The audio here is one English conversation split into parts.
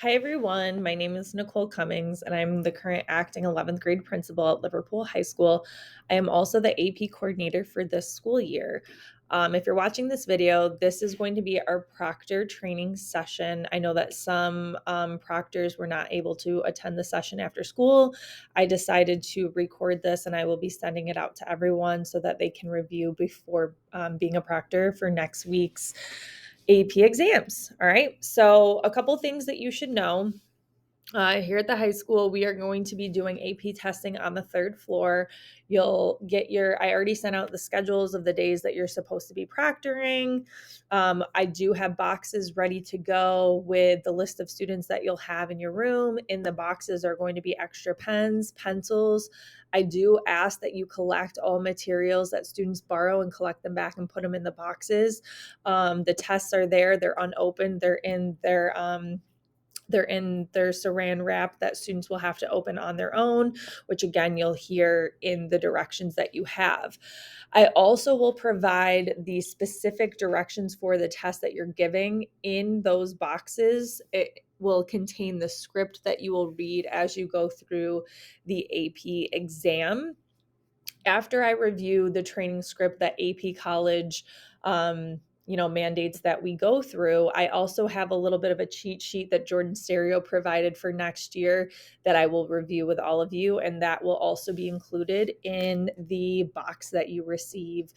Hi, everyone. My name is Nicole Cummings, and I'm the current acting 11th grade principal at Liverpool High School. I am also the AP coordinator for this school year. If you're watching this video, this is going to be our proctor training session. I know that some proctors were not able to attend the session after school. I decided to record this, and I will be sending it out to everyone so that they can review before being a proctor for next week's AP exams. All right. So, a couple things that you should know. Here at the high school, we are going to be doing AP testing on the third floor. You'll get I already sent out the schedules of the days that you're supposed to be proctoring. I do have boxes ready to go with the list of students that you'll have in your room. In the boxes are going to be extra pens, pencils. I do ask that you collect all materials that students borrow and collect them back and put them in the boxes. The tests are there, they're unopened, they're in their saran wrap that students will have to open on their own, which again, you'll hear in the directions that you have. I also will provide the specific directions for the test that you're giving in those boxes. It will contain the script that you will read as you go through the AP exam. After I review the training script that AP College mandates that we go through, I also have a little bit of a cheat sheet that Jordan Stereo provided for next year that I will review with all of you, and that will also be included in the box that you receive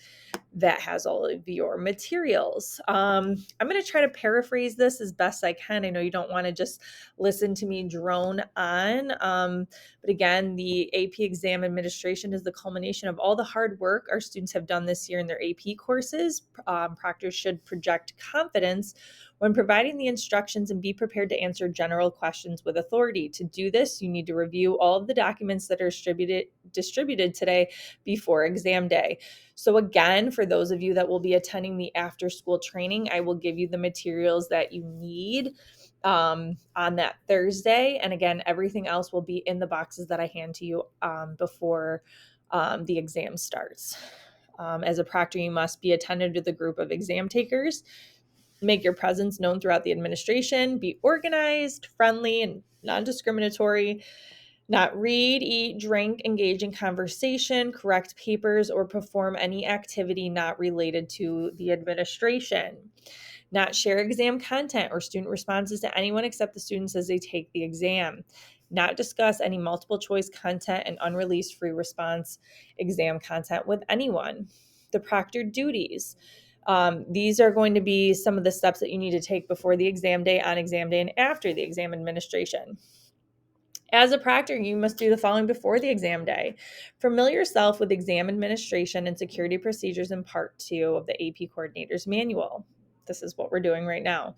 that has all of your materials. I'm going to try to paraphrase this as best I can. I know you don't want to just listen to me drone on, but again, the AP exam administration is the culmination of all the hard work our students have done this year in their AP courses. Proctors should project confidence when providing the instructions and be prepared to answer general questions with authority. To do this, you need to review all of the documents that are distributed today before exam day. So again, for those of you that will be attending the after school training, I will give you the materials that you need on that Thursday. And again, everything else will be in the boxes that I hand to you before the exam starts. As a proctor, you must be attentive to the group of exam takers. Make your presence known throughout the administration. Be organized, friendly, and non-discriminatory. Not read, eat, drink, engage in conversation, correct papers, or perform any activity not related to the administration. Not share exam content or student responses to anyone except the students as they take the exam. Not discuss any multiple choice content and unreleased free response exam content with anyone. The proctor duties. These are going to be some of the steps that you need to take before the exam day, on exam day, and after the exam administration. As a proctor, you must do the following before the exam day. Familiar yourself with exam administration and security procedures in Part 2 of the AP Coordinator's Manual. This is what we're doing right now.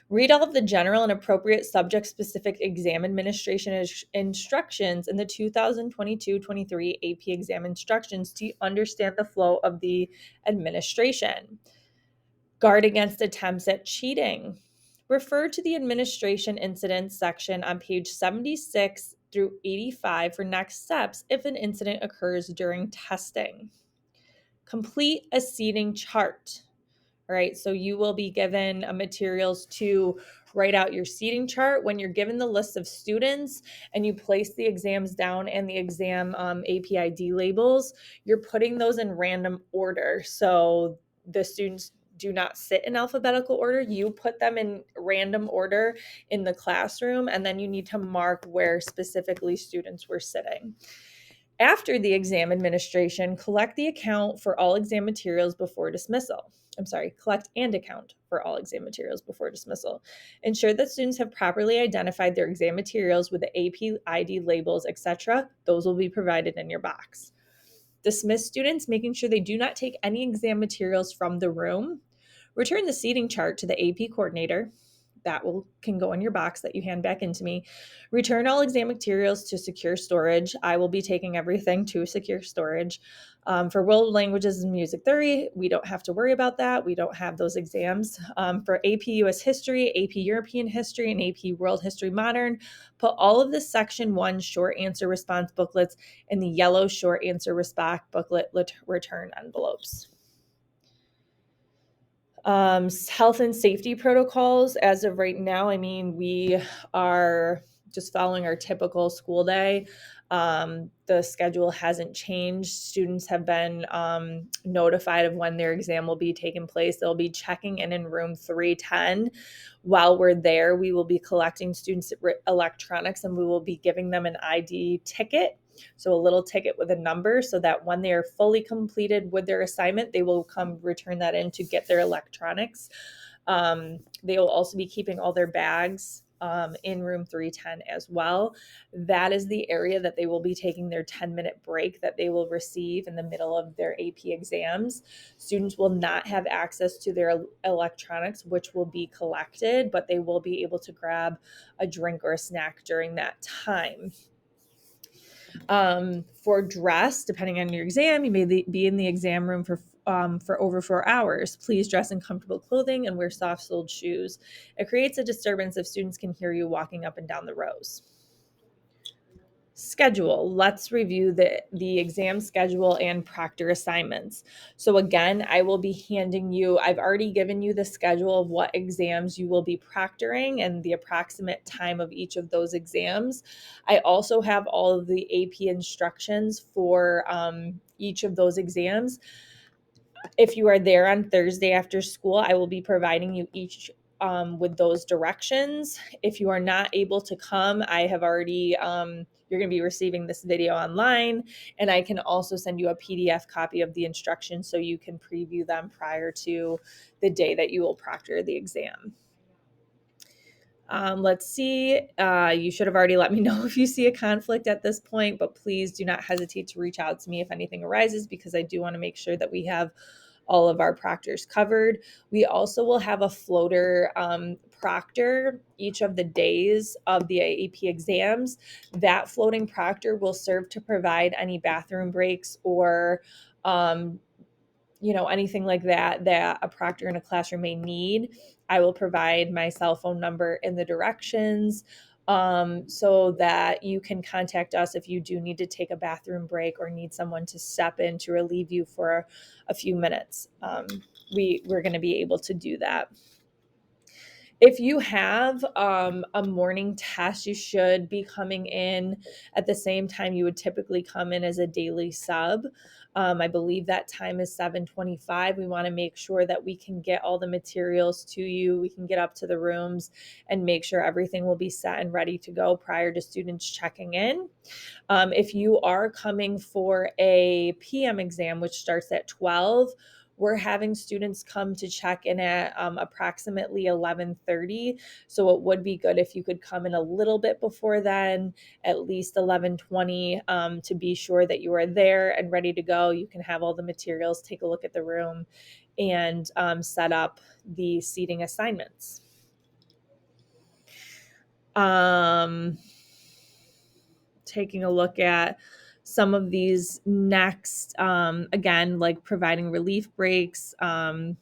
Read all of the general and appropriate subject-specific exam administration instructions in the 2022-23 AP exam instructions to understand the flow of the administration. Guard against attempts at cheating. Refer to the administration incidents section on page 76 through 85 for next steps if an incident occurs during testing. Complete a seating chart. All right, so you will be given materials to write out your seating chart. When you're given the list of students and you place the exams down and the exam APID labels, you're putting those in random order. So the students do not sit in alphabetical order. You put them in random order in the classroom, and then you need to mark where specifically students were sitting. After the exam administration, collect the account for all exam materials before dismissal. Collect and account for all exam materials before dismissal. Ensure that students have properly identified their exam materials with the AP ID labels, etc. Those will be provided in your box. Dismiss students, making sure they do not take any exam materials from the room. Return the seating chart to the AP coordinator. That can go in your box that you hand back into me. Return all exam materials to secure storage. I will be taking everything to secure storage. For world languages and music theory, we don't have to worry about that. We don't have those exams. For AP US History, AP European History, and AP World History Modern, put all of the Section 1 short answer response booklets in the yellow short answer response booklet return envelopes. Health and safety protocols, as of right now, I mean, we are just following our typical school day. The schedule hasn't changed. Students have been notified of when their exam will be taking place. They'll be checking in room 310. While we're there, we will be collecting students' electronics, and we will be giving them an ID ticket. So a little ticket with a number, so that when they are fully completed with their assignment, they will come return that in to get their electronics. They will also be keeping all their bags in room 310 as well. That is the area that they will be taking their 10-minute break that they will receive in the middle of their AP exams. Students will not have access to their electronics, which will be collected, but they will be able to grab a drink or a snack during that time. For dress, depending on your exam, you may be in the exam room for over 4 hours. Please dress in comfortable clothing and wear soft-soled shoes. It creates a disturbance if students can hear you walking up and down the rows. Schedule. Let's review the exam schedule and proctor assignments. So again, I will be handing you, I've already given you the schedule of what exams you will be proctoring and the approximate time of each of those exams. I also have all of the AP instructions for each of those exams. If you are there on Thursday after school, I will be providing you each with those directions. If you are not able to come, I have already, you're going to be receiving this video online, and I can also send you a PDF copy of the instructions so you can preview them prior to the day that you will proctor the exam. Let's see. You should have already let me know if you see a conflict at this point, but please do not hesitate to reach out to me if anything arises, because I do want to make sure that we have all of our proctors covered. We also will have a floater proctor each of the days of the AP exams. That floating proctor will serve to provide any bathroom breaks or anything like that a proctor in a classroom may need. I will provide my cell phone number in the directions, so that you can contact us if you do need to take a bathroom break or need someone to step in to relieve you for a few minutes. We're going to be able to do that. If you have a morning test, you should be coming in at the same time you would typically come in as a daily sub. I believe that time is 7:25. We want to make sure that we can get all the materials to you. We can get up to the rooms and make sure everything will be set and ready to go prior to students checking in. If you are coming for a PM exam, which starts at 12, we're having students come to check in at approximately 11:30. So it would be good if you could come in a little bit before then, at least 11:20, to be sure that you are there and ready to go. You can have all the materials, take a look at the room, and set up the seating assignments. Taking a look at some of these next, again, like providing relief breaks, some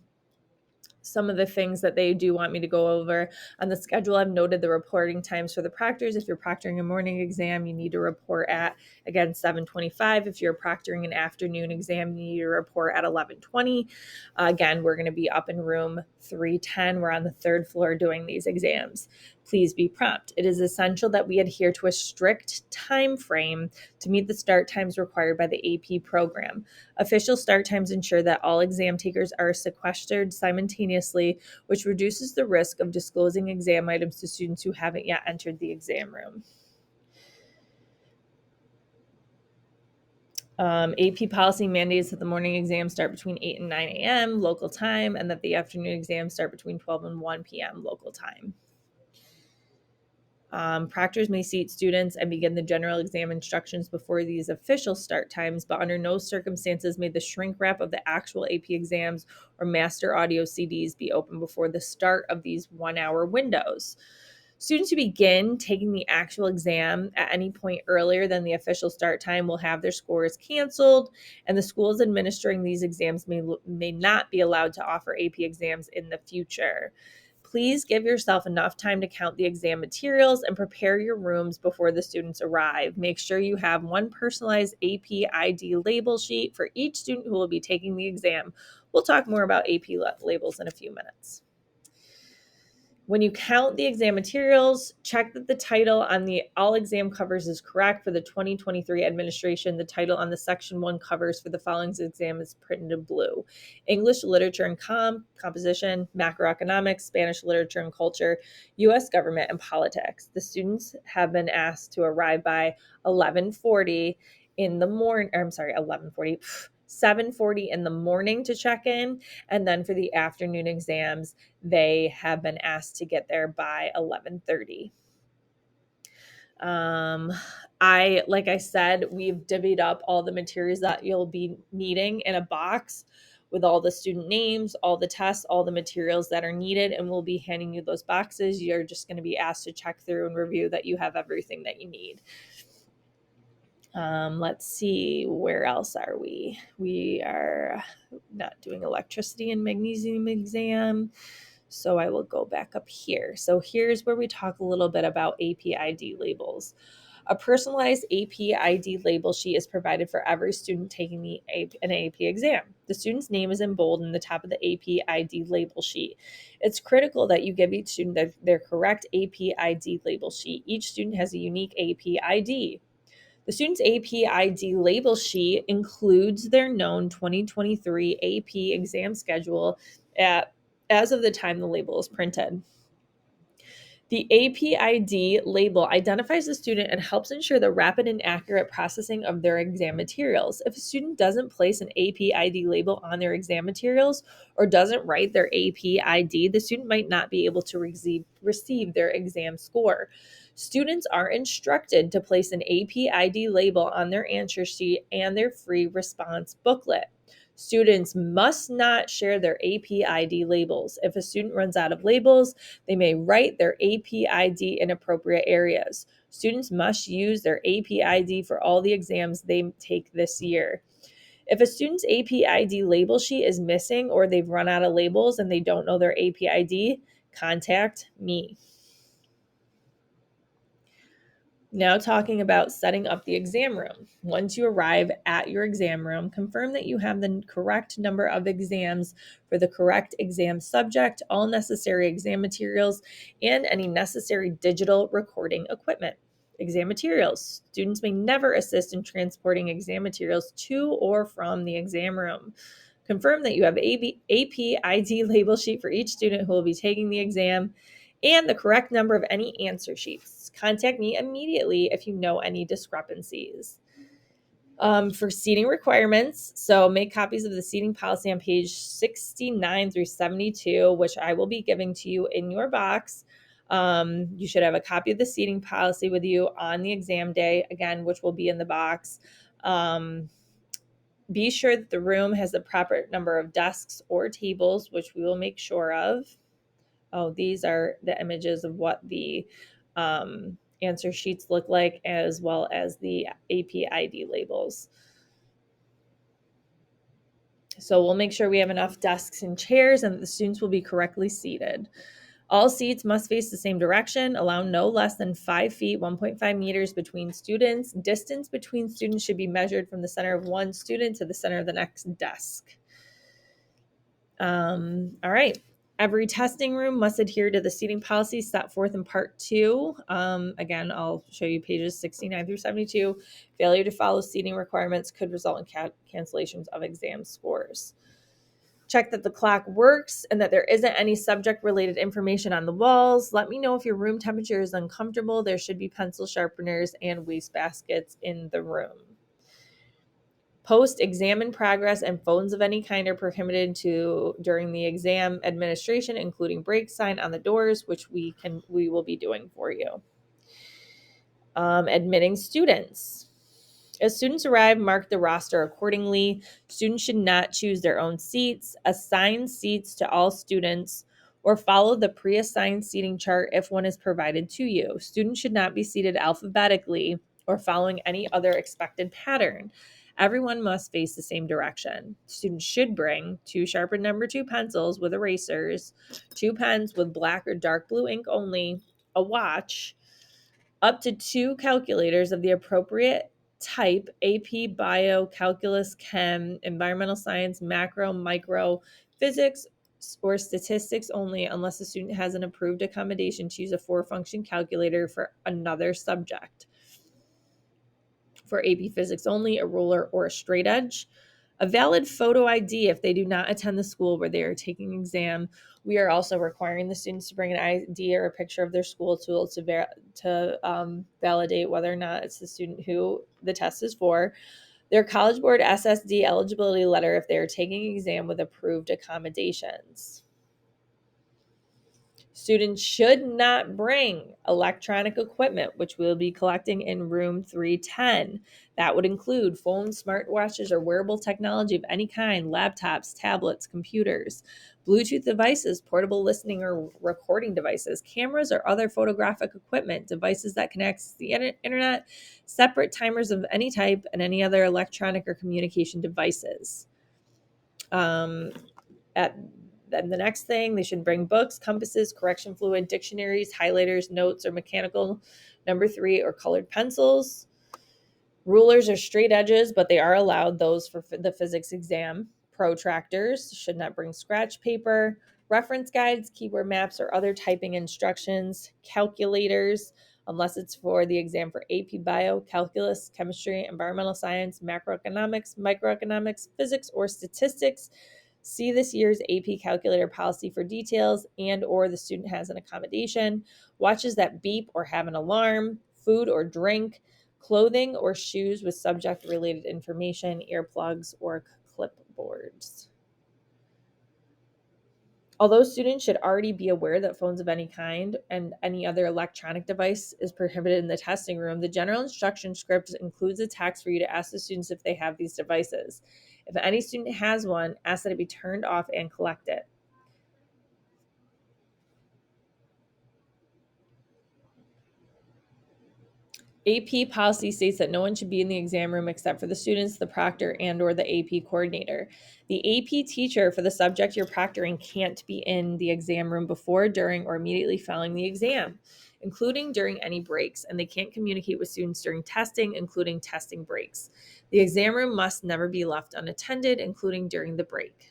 of the things that they do want me to go over on the schedule. I've noted the reporting times for the proctors. If you're proctoring a morning exam, you need to report at, again, 7:25. If you're proctoring an afternoon exam, you need to report at 11:20. Again, we're going to be up in room 310. We're on the third floor doing these exams. Please be prompt. It is essential that we adhere to a strict time frame to meet the start times required by the AP program. Official start times ensure that all exam takers are sequestered simultaneously, which reduces the risk of disclosing exam items to students who haven't yet entered the exam room. AP policy mandates that the morning exams start between 8 and 9 a.m. local time, and that the afternoon exams start between 12 and 1 p.m. local time. Proctors may seat students and begin the general exam instructions before these official start times, but under no circumstances may the shrink wrap of the actual AP exams or master audio CDs be open before the start of these 1-hour windows. Students who begin taking the actual exam at any point earlier than the official start time will have their scores canceled, and the schools administering these exams may not be allowed to offer AP exams in the future. Please give yourself enough time to count the exam materials and prepare your rooms before the students arrive. Make sure you have one personalized AP ID label sheet for each student who will be taking the exam. We'll talk more about AP labels in a few minutes. When you count the exam materials, check that the title on the all exam covers is correct. For the 2023 administration, the title on the section 1 covers for the following exam is printed in blue: English literature and composition, macroeconomics, Spanish literature and culture, US government and politics. The students have been asked to arrive by 11:40 in the morning, 7:40 in the morning to check in. And then for the afternoon exams, they have been asked to get there by 11:30. Like I said, we've divvied up all the materials that you'll be needing in a box with all the student names, all the tests, all the materials that are needed, and we'll be handing you those boxes. You're just going to be asked to check through and review that you have everything that you need. Let's see, where else are we? We are not doing electricity and magnesium exam. So I will go back up here. So here's where we talk a little bit about APID labels. A personalized APID label sheet is provided for every student taking an AP exam. The student's name is in bold in the top of the APID label sheet. It's critical that you give each student their correct APID label sheet. Each student has a unique APID. The student's APID label sheet includes their known 2023 AP exam schedule as of the time the label is printed. The APID label identifies the student and helps ensure the rapid and accurate processing of their exam materials. If a student doesn't place an APID label on their exam materials or doesn't write their APID, the student might not be able to receive their exam score. Students are instructed to place an APID label on their answer sheet and their free response booklet. Students must not share their APID labels. If a student runs out of labels, they may write their APID in appropriate areas. Students must use their APID for all the exams they take this year. If a student's APID label sheet is missing or they've run out of labels and they don't know their APID, contact me. Now talking about setting up the exam room. Once you arrive at your exam room, confirm that you have the correct number of exams for the correct exam subject, all necessary exam materials, and any necessary digital recording equipment. Exam materials. Students may never assist in transporting exam materials to or from the exam room. Confirm that you have APID label sheet for each student who will be taking the exam and the correct number of any answer sheets. Contact me immediately if you know any discrepancies. For seating requirements, so make copies of the seating policy on page 69 through 72, which I will be giving to you in your box. You should have a copy of the seating policy with you on the exam day, again, which will be in the box. Be sure that the room has the proper number of desks or tables, which we will make sure of. Oh, these are the images of what the answer sheets look like, as well as the APID labels. So we'll make sure we have enough desks and chairs and that the students will be correctly seated. All seats must face the same direction. Allow no less than 5 feet, 1.5 meters between students. Distance between students should be measured from the center of one student to the center of the next desk. All right. Every testing room must adhere to the seating policy set forth in part 2. Again, I'll show you pages 69 through 72. Failure to follow seating requirements could result in cancellations of exam scores. Check that the clock works and that there isn't any subject-related information on the walls. Let me know if your room temperature is uncomfortable. There should be pencil sharpeners and wastebaskets in the room. Post exam in progress and phones of any kind are prohibited during the exam administration, including break sign on the doors, which we will be doing for you. Admitting students. As students arrive, mark the roster accordingly. Students should not choose their own seats, assign seats to all students, or follow the pre-assigned seating chart if one is provided to you. Students should not be seated alphabetically or following any other expected pattern. Everyone must face the same direction. Students should bring 2 sharpened number 2 pencils with erasers, 2 pens with black or dark blue ink only, a watch, up to 2 calculators of the appropriate type, AP, bio, calculus, chem, environmental science, macro, micro, physics, or statistics only, unless the student has an approved accommodation to use a four-function calculator for another subject. For AP Physics only, a ruler or a straight edge. A valid photo ID if they do not attend the school where they are taking exam. We are also requiring the students to bring an ID or a picture of their school tool to validate whether or not it's the student who the test is for. Their College Board SSD eligibility letter if they are taking exam with approved accommodations. Students should not bring electronic equipment, which we'll be collecting in room 310. That would include phones, smartwatches, or wearable technology of any kind, laptops, tablets, computers, Bluetooth devices, portable listening or recording devices, cameras or other photographic equipment, devices that can access the internet, separate timers of any type, and any other electronic or communication devices. At Then the next thing, they should bring books, compasses, correction fluid, dictionaries, highlighters, notes, or mechanical number 3 or colored pencils. Rulers are straight edges, but they are allowed those for the physics exam. Protractors should not bring scratch paper. Reference guides, keyword maps, or other typing instructions. Calculators, unless it's for the exam for AP Bio, Calculus, Chemistry, Environmental Science, Macroeconomics, Microeconomics, Physics, or Statistics. See this year's AP Calculator policy for details, and or the student has an accommodation. Watches that beep or have an alarm. Food or drink. Clothing or shoes with subject related information, earplugs, or clipboards. Although students should already be aware that phones of any kind and any other electronic device is prohibited in the testing room, the general instruction script includes a text for you to ask the students if they have these devices. If any student has one, ask that it be turned off and collect it. AP policy states that no one should be in the exam room except for the students, the proctor, and or the AP coordinator. The AP teacher for the subject you're proctoring can't be in the exam room before, during, or immediately following the exam, including during any breaks, and they can't communicate with students during testing, including testing breaks. The exam room must never be left unattended, including during the break.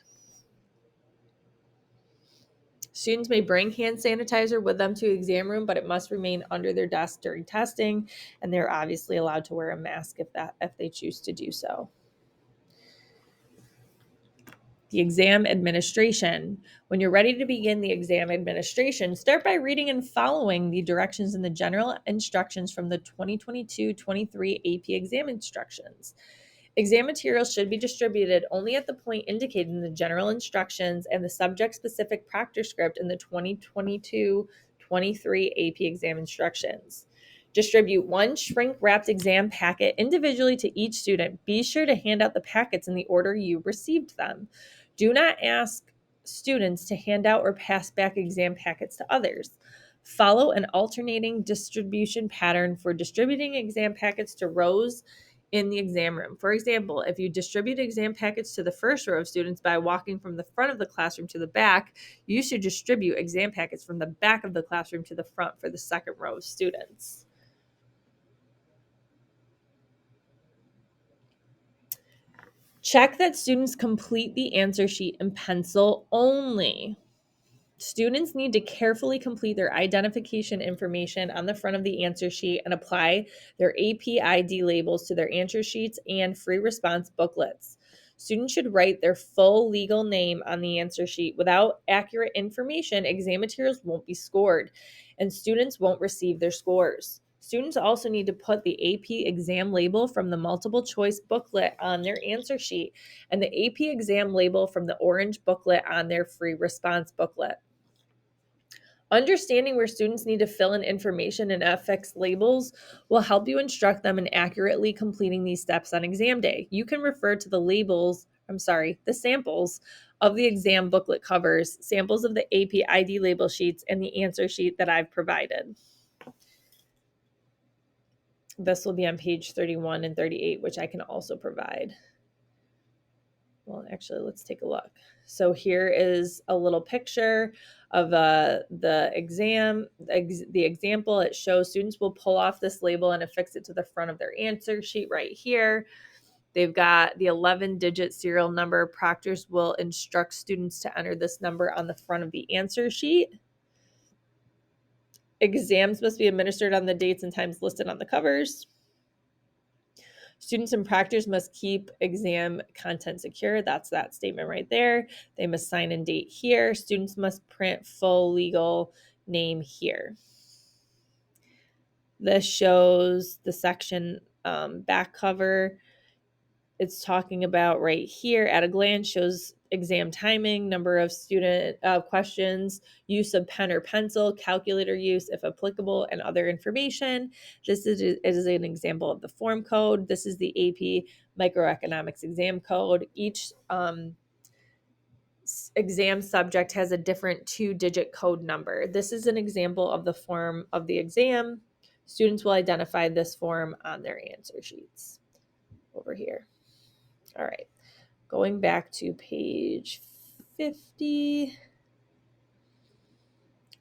Students may bring hand sanitizer with them to the exam room, but it must remain under their desk during testing, and they're obviously allowed to wear a mask if they choose to do so. The exam administration. When you're ready to begin the exam administration, start by reading and following the directions in the general instructions from the 2022-23 AP exam instructions. Exam materials should be distributed only at the point indicated in the general instructions and the subject-specific proctor script in the 2022-23 AP exam instructions. Distribute one shrink-wrapped exam packet individually to each student. Be sure to hand out the packets in the order you received them. Do not ask students to hand out or pass back exam packets to others. Follow an alternating distribution pattern for distributing exam packets to rows in the exam room. For example, if you distribute exam packets to the first row of students by walking from the front of the classroom to the back, you should distribute exam packets from the back of the classroom to the front for the second row of students. Check that students complete the answer sheet in pencil only. Students need to carefully complete their identification information on the front of the answer sheet and apply their AP ID labels to their answer sheets and free response booklets. Students should write their full legal name on the answer sheet. Without accurate information, exam materials won't be scored, and students won't receive their scores. Students also need to put the AP exam label from the multiple choice booklet on their answer sheet and the AP exam label from the orange booklet on their free response booklet. Understanding where students need to fill in information and affix labels will help you instruct them in accurately completing these steps on exam day. You can refer to the samples of the exam booklet covers, samples of the AP ID label sheets, and the answer sheet that I've provided. This will be on page 31 and 38, which I can also provide. Well, actually, let's take a look. So here is a little picture of the example. It shows students will pull off this label and affix it to the front of their answer sheet right here. They've got the 11-digit serial number. Proctors will instruct students to enter this number on the front of the answer sheet. Exams must be administered on the dates and times listed on the covers. Students and proctors must keep exam content secure. That's that statement right there. They must sign and date here. Students must print full legal name here. This shows the section back cover. It's talking about right here at a glance, shows exam timing, number of student questions, use of pen or pencil, calculator use if applicable, and other information. This is an example of the form code. This is the AP microeconomics exam code. Each exam subject has a different 2-digit code number. This is an example of the form of the exam. Students will identify this form on their answer sheets over here. All right, going back to page 50.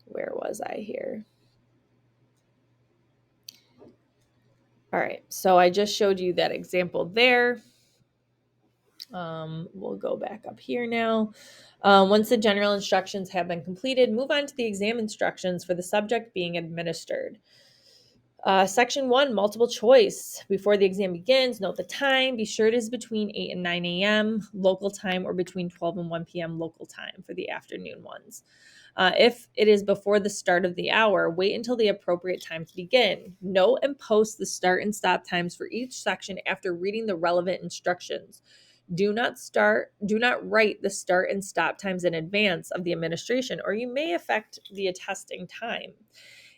Where was I here? All right, so I just showed you that example there. We'll go back up here now. Once the general instructions have been completed, move on to the exam instructions for the subject being administered. Section 1, multiple choice. Before the exam begins, note the time. Be sure it is between 8 and 9 a.m. local time or between 12 and 1 p.m. local time for the afternoon ones. If it is before the start of the hour, wait until the appropriate time to begin. Note and post the start and stop times for each section after reading the relevant instructions. Do not write the start and stop times in advance of the administration, or you may affect the attesting time.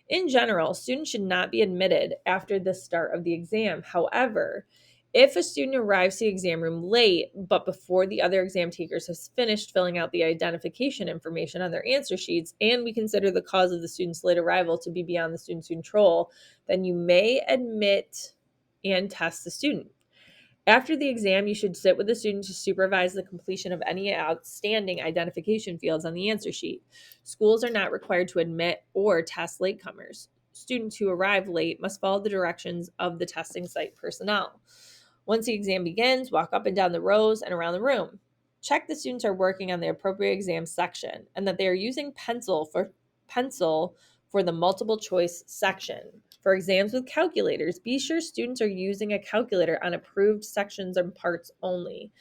In general, students should not be admitted after the start of the exam. However, if a student arrives to the exam room late, but before the other exam takers have finished filling out the identification information on their answer sheets, and we consider the cause of the student's late arrival to be beyond the student's control, then you may admit and test the student. After the exam, you should sit with the student to supervise the completion of any outstanding identification fields on the answer sheet. Schools are not required to admit or test latecomers. Students who arrive late must follow the directions of the testing site personnel. Once the exam begins, walk up and down the rows and around the room. Check the students are working on the appropriate exam section and that they are using pencil for the multiple choice section. For exams with calculators, be sure students are using a calculator on approved sections and parts only.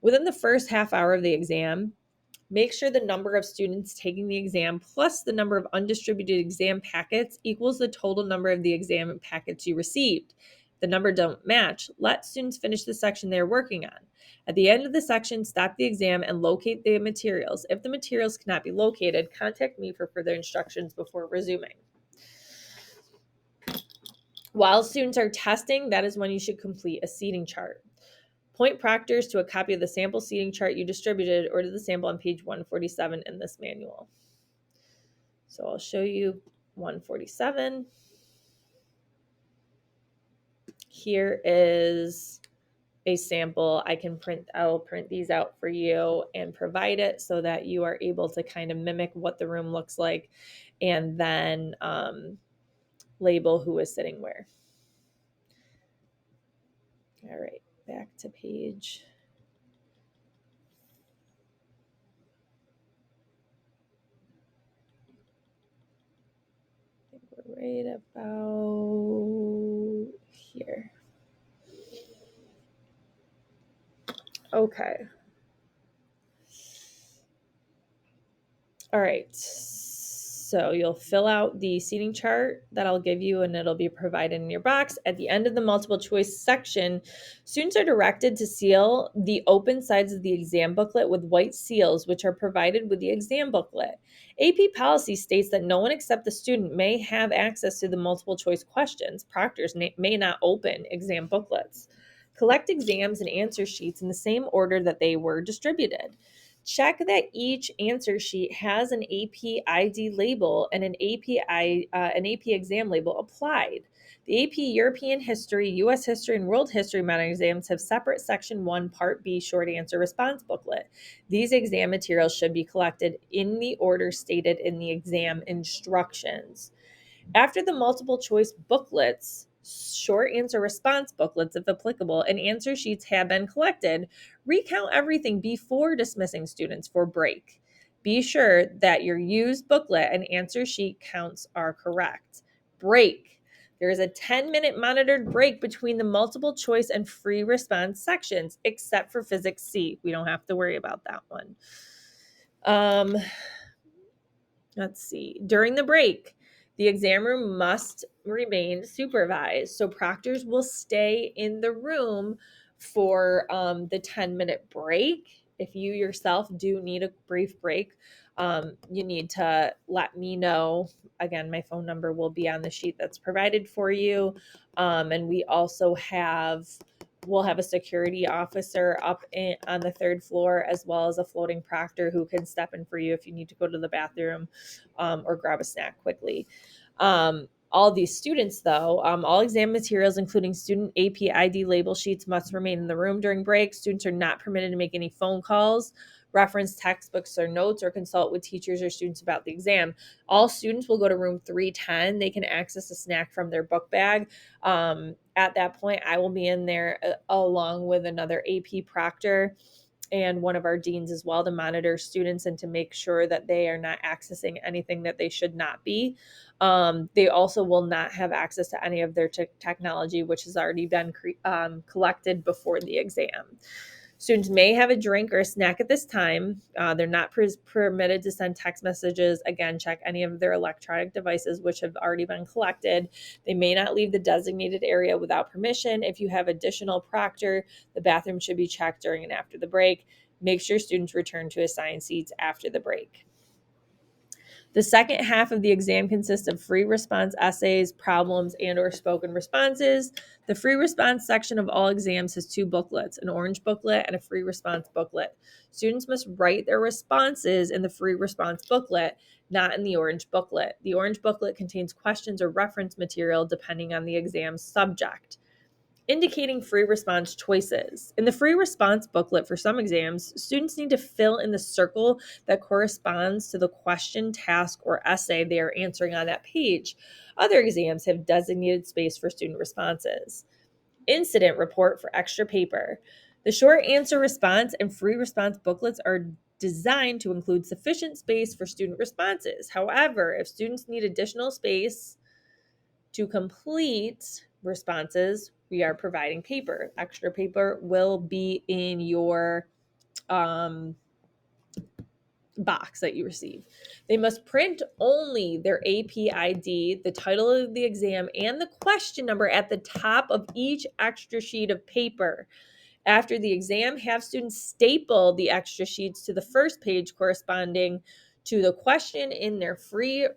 Within the first half hour of the exam, make sure the number of students taking the exam plus the number of undistributed exam packets equals the total number of the exam packets you received. If the number don't match, let students finish the section they're working on. At the end of the section, stop the exam and locate the materials. If the materials cannot be located, contact me for further instructions before resuming. While students are testing, that is when you should complete a seating chart. Point proctors to a copy of the sample seating chart you distributed or to the sample on page 147 in this manual. So I'll show you 147. Here is a sample. I'll print these out for you and provide it so that you are able to kind of mimic what the room looks like and then label who is sitting where. All right, back to page. I think we're right about here. Okay. All right. So you'll fill out the seating chart that I'll give you and it'll be provided in your box. At the end of the multiple choice section, students are directed to seal the open sides of the exam booklet with white seals, which are provided with the exam booklet. AP policy states that no one except the student may have access to the multiple choice questions. Proctors may not open exam booklets. Collect exams and answer sheets in the same order that they were distributed. Check that each answer sheet has an AP ID label and an AP exam label applied. The AP European History, U.S. History, and World History meta exams have separate Section 1 Part B short answer response booklet. These exam materials should be collected in the order stated in the exam instructions. After the multiple choice booklets, short answer response booklets, if applicable, and answer sheets have been collected, recount everything before dismissing students for break. Be sure that your used booklet and answer sheet counts are correct. Break. There is a 10-minute monitored break between the multiple choice and free response sections, except for Physics C. We don't have to worry about that one. Let's see. During the break, the exam room must remain supervised. So proctors will stay in the room for the 10-minute break. If you yourself do need a brief break, you need to let me know. Again, my phone number will be on the sheet that's provided for you. And we'll have a security officer on the third floor, as well as a floating proctor who can step in for you if you need to go to the bathroom or grab a snack quickly. All these students, though, all exam materials, including student AP ID label sheets, must remain in the room during breaks. Students are not permitted to make any phone calls, reference textbooks or notes, or consult with teachers or students about the exam. All students will go to room 310. They can access a snack from their book bag. At that point, I will be in there along with another AP proctor and one of our deans as well, to monitor students and to make sure that they are not accessing anything that they should not be. They also will not have access to any of their technology, which has already been collected before the exam. Students may have a drink or a snack at this time. They're not permitted to send text messages. Again, check any of their electronic devices which have already been collected. They may not leave the designated area without permission. If you have additional proctor, the bathroom should be checked during and after the break. Make sure students return to assigned seats after the break. The second half of the exam consists of free response essays, problems, and/or spoken responses. The free response section of all exams has two booklets, an orange booklet and a free response booklet. Students must write their responses in the free response booklet, not in the orange booklet. The orange booklet contains questions or reference material depending on the exam subject. Indicating free response choices. In the free response booklet for some exams, students need to fill in the circle that corresponds to the question, task, or essay they are answering on that page. Other exams have designated space for student responses. Incident report for extra paper. The short answer response and free response booklets are designed to include sufficient space for student responses. However, if students need additional space to complete responses, we are providing paper. Extra paper will be in your box that you receive. They must print only their AP ID, the title of the exam, and the question number at the top of each extra sheet of paper. After the exam, have students staple the extra sheets to the first page corresponding to the question in their free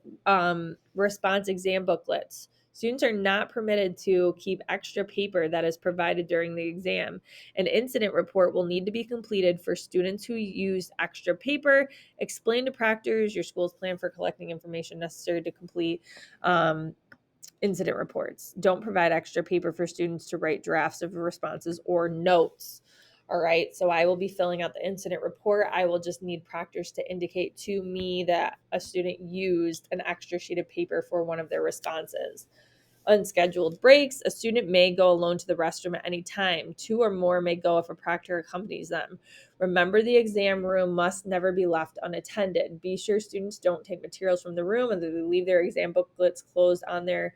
response exam booklets. Students are not permitted to keep extra paper that is provided during the exam. An incident report will need to be completed for students who use extra paper. Explain to proctors your school's plan for collecting information necessary to complete incident reports. Don't provide extra paper for students to write drafts of responses or notes. All right, so I will be filling out the incident report. I will just need proctors to indicate to me that a student used an extra sheet of paper for one of their responses. Unscheduled breaks. A student may go alone to the restroom at any time. Two or more may go if a proctor accompanies them. Remember, the exam room must never be left unattended. Be sure students don't take materials from the room and that they leave their exam booklets closed on their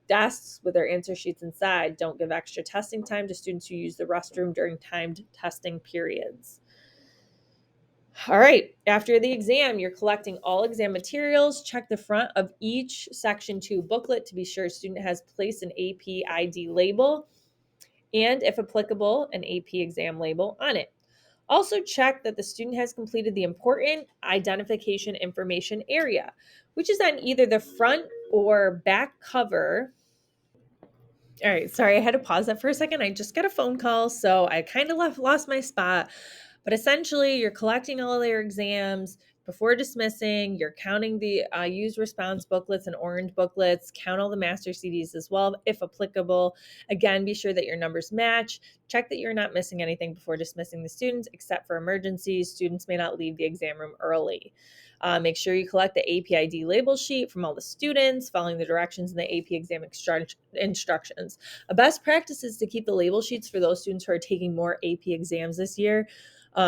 desks with their answer sheets inside. Don't give extra testing time to students who use the restroom during timed testing periods. All right, after the exam, you're collecting all exam materials. Check the front of each Section 2 booklet to be sure a student has placed an AP ID label and, if applicable, an AP exam label on it. Also check that the student has completed the important identification information area, which is on either the front or back cover. All right, sorry, I had to pause that for a second. I just got a phone call, so I kind of lost my spot. But essentially, you're collecting all of their exams before dismissing. You're counting the used response booklets and orange booklets, count all the master CDs as well, if applicable. Again, be sure that your numbers match. Check that you're not missing anything before dismissing the students, except for emergencies. Students may not leave the exam room early. Make sure you collect the APID label sheet from all the students, following the directions in the AP exam instructions. A best practice is to keep the label sheets for those students who are taking more AP exams this year,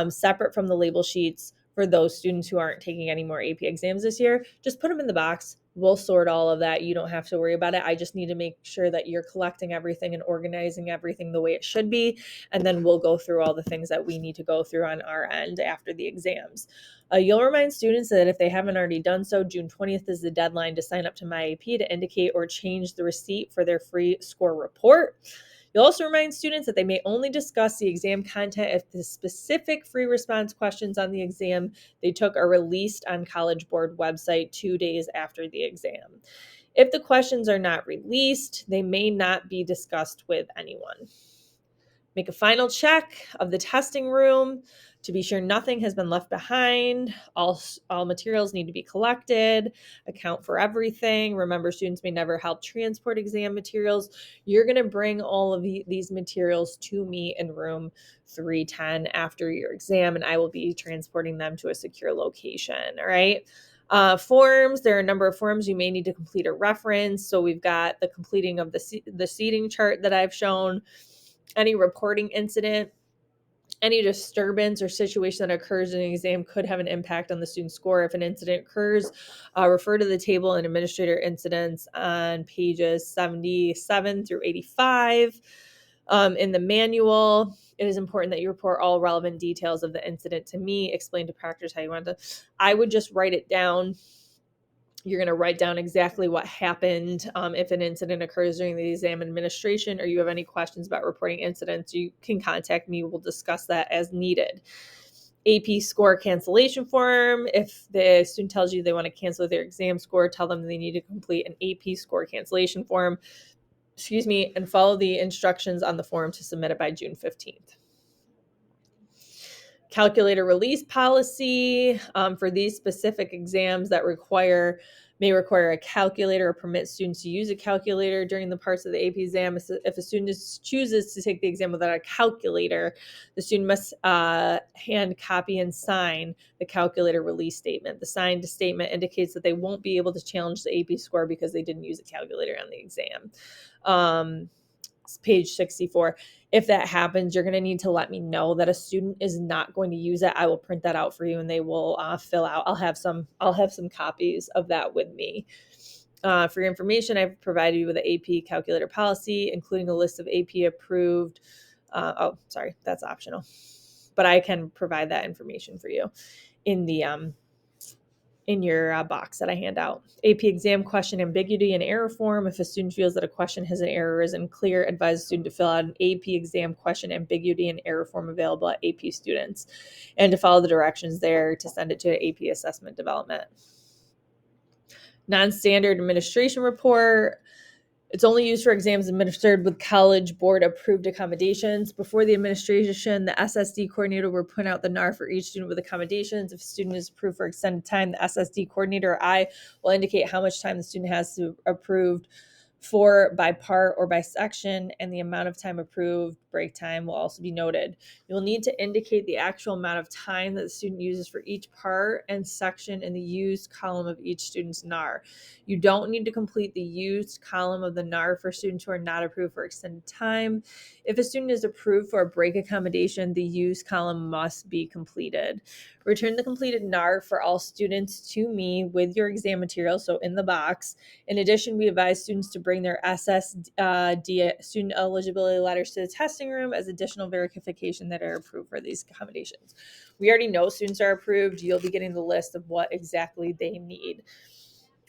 separate from the label sheets for those students who aren't taking any more AP exams this year. Just put them in the box. We'll sort all of that. You don't have to worry about it. I just need to make sure that you're collecting everything and organizing everything the way it should be. And then we'll go through all the things that we need to go through on our end after the exams. You'll remind students that if they haven't already done so, June 20th is the deadline to sign up to MyAP to indicate or change the receipt for their free score report. You'll also remind students that they may only discuss the exam content if the specific free response questions on the exam they took are released on College Board website 2 days after the exam. If the questions are not released, they may not be discussed with anyone. Make a final check of the testing room to be sure nothing has been left behind. All materials need to be collected. Account for everything. Remember, students may never help transport exam materials. You're going to bring all of these materials to me in room 310 after your exam, and I will be transporting them to a secure location. All right. Forms, there are a number of forms you may need to complete or reference. So we've got the completing of the seating chart that I've shown, any reporting incident, any disturbance or situation that occurs in an exam could have an impact on the student's score. If an incident occurs, refer to the table and administrator incidents on pages 77 through 85. In the manual, it is important that you report all relevant details of the incident to me. Explain to proctors how you want to. I would just write it down. You're going to write down exactly what happened. If an incident occurs during the exam administration, or you have any questions about reporting incidents, you can contact me. We'll discuss that as needed. AP score cancellation form. If the student tells you they want to cancel their exam score, tell them they need to complete an AP score cancellation form, and follow the instructions on the form to submit it by June 15th. Calculator release policy for these specific exams that may require a calculator or permit students to use a calculator during the parts of the AP exam. If a student chooses to take the exam without a calculator, the student must hand copy and sign the calculator release statement. The signed statement indicates that they won't be able to challenge the AP score because they didn't use a calculator on the exam. Page 64. If that happens, you're going to need to let me know that a student is not going to use it. I will print that out for you, and they will fill out. I'll have some copies of that with me. For your information, I've provided you with the AP calculator policy, including a list of AP approved. That's optional, but I can provide that information for you in the in your box that I hand out. AP exam question ambiguity and error form. If a student feels that a question has an error or isn't clear, advise the student to fill out an AP exam question ambiguity and error form available at AP students, and to follow the directions there to send it to AP assessment development. Non-standard administration report. It's only used for exams administered with College Board approved accommodations. Before the administration, the SSD coordinator will print out the NAR for each student with accommodations. If a student is approved for extended time, the SSD coordinator or I will indicate how much time the student has to approved for by part or by section, and the amount of time approved. Break time will also be noted. You'll need to indicate the actual amount of time that the student uses for each part and section in the used column of each student's NAR. You don't need to complete the used column of the NAR for students who are not approved for extended time. If a student is approved for a break accommodation, the used column must be completed. Return the completed NAR for all students to me with your exam material, so in the box. In addition, we advise students to bring their SSD student eligibility letters to the testing room as additional verification that are approved for these accommodations. We already know students are approved. You'll be getting the list of what exactly they need.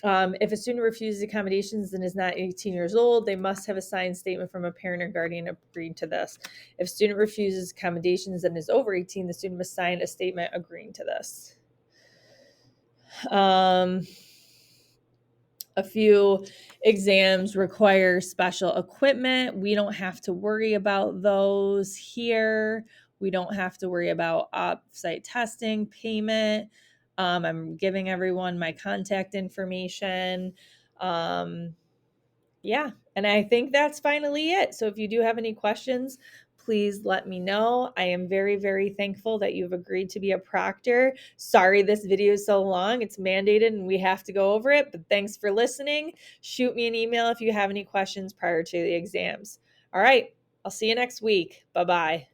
If a student refuses accommodations and is not 18 years old, they must have a signed statement from a parent or guardian agreeing to this. If a student refuses accommodations and is over 18, the student must sign a statement agreeing to this. A few exams require special equipment. We don't have to worry about those here. We don't have to worry about off-site testing, payment. I'm giving everyone my contact information. Yeah, and I think that's finally it. So if you do have any questions, please let me know. I am very, very thankful that you've agreed to be a proctor. Sorry this video is so long. It's mandated and we have to go over it, but thanks for listening. Shoot me an email if you have any questions prior to the exams. All right, I'll see you next week. Bye-bye.